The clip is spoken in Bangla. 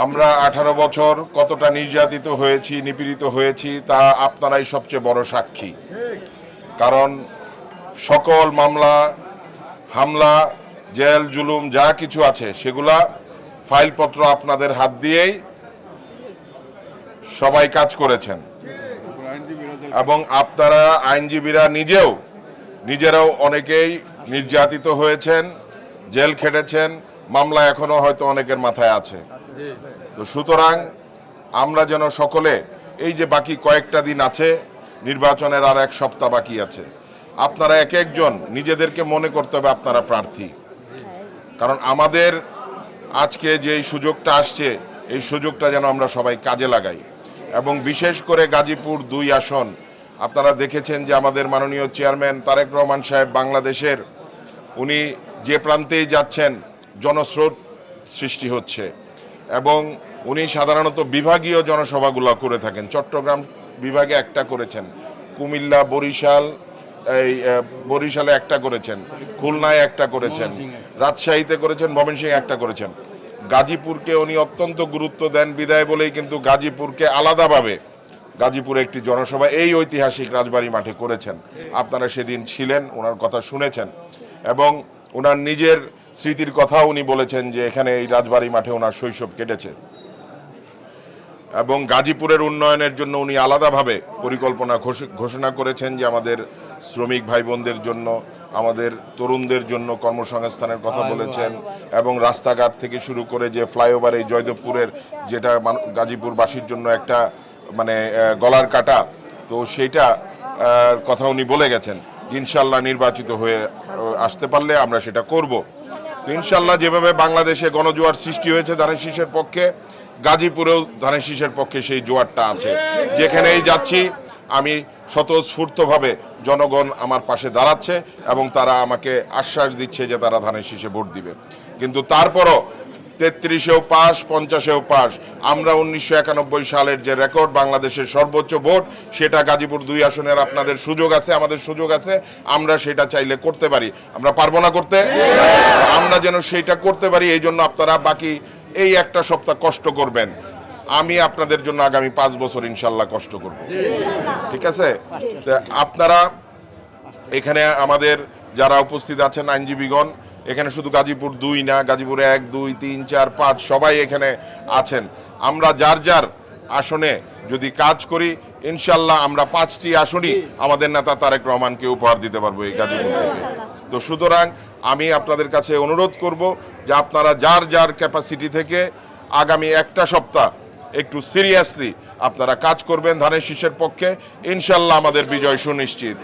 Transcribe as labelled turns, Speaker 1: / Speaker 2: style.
Speaker 1: আমরা 18 বছর কতটা নির্যাতিত হয়েছি, নিপীড়িত হয়েছি তা আপনারাই সবচেয়ে বড় সাক্ষী। কারণ সকল মামলা, হামলা, জেল, জুলুম যা কিছু আছে সেগুলা ফাইলপত্র আপনাদের হাত দিয়েই সবাই কাজ করেছেন। এবং আপনারা আইনজীবীরা নিজেরাও অনেকেই নির্যাতিত হয়েছেন, জেল খেটেছেন, মামলা এখনো হয়তো অনেকের মাথায় আছে। তো সুতরাং আমরা যেন সকলে এই যে বাকি কয়েকটা দিন আছে, নির্বাচনের আর 1 সপ্তাহ বাকি আছে, আপনারা এক একজন নিজেদেরকে মনে করতে হবে আপনারা প্রার্থী। কারণ আমাদের আজকে যে সুযোগটা আসছে এই সুযোগটা যেন আমরা সবাই কাজে লাগাই। এবং বিশেষ করে গাজীপুর 2 আসন আপনারা দেখেছেন যে আমাদের মাননীয় চেয়ারম্যান তারেক রহমান সাহেব বাংলাদেশের উনি যে প্রান্তেই যাচ্ছেন জনস্রোত সৃষ্টি হচ্ছে এবং উনি সাধারণত বিভাগীয় জনসভাগুলো করে থাকেন। চট্টগ্রাম বিভাগে একটা করেছেন, কুমিল্লা, বরিশালে একটা করেছেন, খুলনায় একটা করেছেন, রাজশাহীতে করেছেন, ময়মনসিংহে একটা করেছেন। গাজীপুরকে উনি অত্যন্ত গুরুত্ব দেন বিদায় বলেই কিন্তু গাজীপুরকে আলাদাভাবে গাজীপুরে একটি জনসভা এই ঐতিহাসিক রাজবাড়ী মাঠে করেছেন। আপনারা সেদিন ছিলেন, ওনার কথা শুনেছেন এবং ওনার নিজের স্মৃতির কথা উনি বলেছেন যে এখানে এই রাজবাড়ী মাঠে ওনার শৈশব কেটেছে। এবং গাজীপুরের উন্নয়নের জন্য উনি আলাদাভাবে পরিকল্পনা ঘোষণা করেছেন যে আমাদের শ্রমিক ভাই বোনদের জন্য, আমাদের তরুণদের জন্য কর্মসংস্থানের কথা বলেছেন এবং রাস্তাঘাট থেকে শুরু করে যে ফ্লাইওভার এই জয়দেবপুরের যেটা গাজীপুরবাসীর জন্য একটা মানে গলার কাটা, তো সেইটা কথা উনি বলে গেছেন। ইনশাল্লাহ নির্বাচিত হয়ে আসতে পারলে আমরা সেটা করব। তো ইনশাল্লাহ যেভাবে বাংলাদেশে গণজোয়ার সৃষ্টি হয়েছে ধানের শীষের পক্ষে, গাজীপুরেও ধানের শীষের পক্ষে সেই জোয়ারটা আছে। যেখানেই যাচ্ছি আমি স্বতঃস্ফূর্তভাবে জনগণ আমার পাশে দাঁড়াচ্ছে এবং তারা আমাকে আশ্বাস দিচ্ছে যে তারা ধানের শীষে ভোট দিবে। কিন্তু তারপরও 33-এও পাস, 50-এও পাস, আমরা 1991 সালের যে রেকর্ড বাংলাদেশের সর্বোচ্চ ভোট, সেটা গাজীপুর 2 আসনের আপনাদের সুযোগ আছে, আমাদের সুযোগ আছে, আমরা সেটা চাইলে করতে পারি। আমরা পারবো না করতে? আমরা যেন সেইটা করতে পারি, এই জন্য আপনারা বাকি এই 1 সপ্তাহ কষ্ট করবেন। আমি আপনাদের জন্য আগামী 5 বছর ইনশাল্লাহ কষ্ট করব। ঠিক আছে? আপনারা এখানে আমাদের যারা উপস্থিত আছেন আইনজীবীগণ, এখানে শুধু গাজীপুর 2 না, গাজীপুর 1, 2, 3, 4, 5 সবাই এখানে আছেন। আমরা যার যার আসনে যদি কাজ করি ইনশাল্লাহ আমরা 5টি আসনই আমাদের নেতা তারেক রহমানকে উপহার দিতে পারবো এই গাজীপুর থেকে। তো সুতরাং আমি আপনাদের কাছে অনুরোধ করব যে আপনারা যার যার ক্যাপাসিটি থেকে আগামী 1 সপ্তাহ একটু সিরিয়াসলি আপনারা কাজ করবেন ধানের শীষের পক্ষে। ইনশাল্লাহ আমাদের বিজয় সুনিশ্চিত।